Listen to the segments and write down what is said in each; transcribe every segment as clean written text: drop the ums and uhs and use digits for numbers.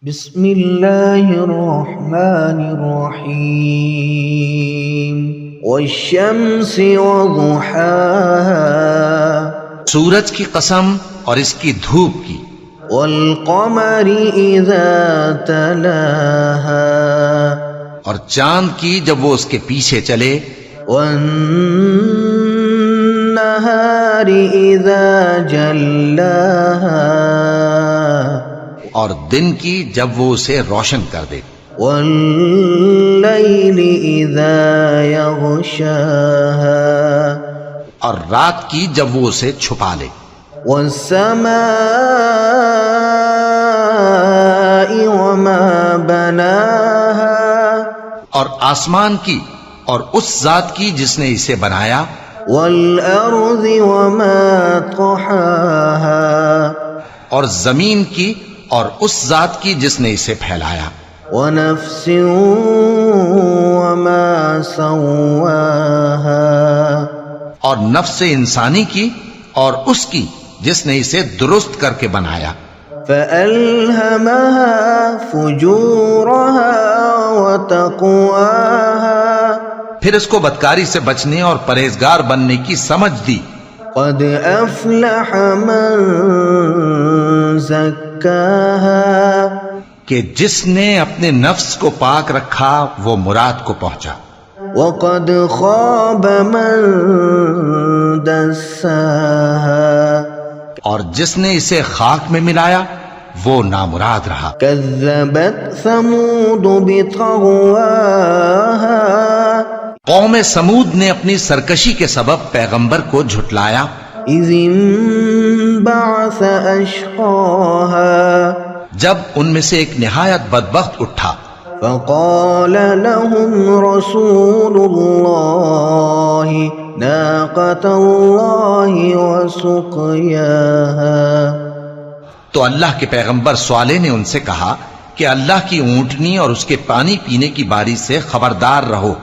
بسم اللہ الرحمن الرحیم والشمس وضحاها سورج کی قسم اور اس کی دھوپ کی، والقمر اذا تلاها اور چاند کی جب وہ اس کے پیچھے چلے، والنہار اذا جلاها اور دن کی جب وہ اسے روشن کر دے، واللیل اذا یغشاها اور رات کی جب وہ اسے چھپا لے، والسماء وما بناها اور آسمان کی اور اس ذات کی جس نے اسے بنایا، والارض وما طحاها اور زمین کی اور اس ذات کی جس نے اسے پھیلایا، ونفس وما سواها اور نفس انسانی کی اور اس کی جس نے اسے درست کر کے بنایا، فألهمها فجورها وتقواها پھر اس کو بدکاری سے بچنے اور پرہیزگار بننے کی سمجھ دی، قد افلح من زکاها کہ جس نے اپنے نفس کو پاک رکھا وہ مراد کو پہنچا، وقد خاب من دساها اور جس نے اسے خاک میں ملایا وہ نامراد رہا۔ كذبت ثمود بطغواها قوم سمود نے اپنی سرکشی کے سبب پیغمبر کو جھٹلایا، إذ انبعث أشقاها جب ان میں سے ایک نہایت بدبخت اٹھا، فقال لهم رسول الله ناقة الله وسقياها تو اللہ کے پیغمبر صالح نے ان سے کہا کہ اللہ کی اونٹنی اور اس کے پانی پینے کی باری سے خبردار رہو،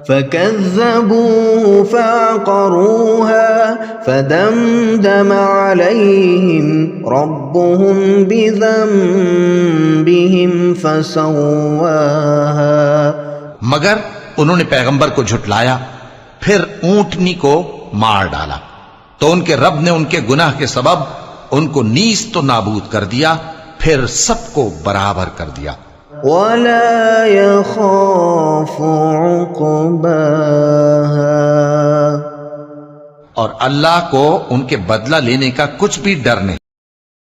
فكذبوه فعقروها فدمدم عليهم ربهم بذنبهم فسواها مگر انہوں نے پیغمبر کو جھٹلایا، پھر اونٹنی کو مار ڈالا، تو ان کے رب نے ان کے گناہ کے سبب ان کو نیست و نابود کر دیا، پھر سب کو برابر کر دیا، ولا يخاف عقباها اور اللہ کو ان کے بدلہ لینے کا کچھ بھی ڈر نہیں۔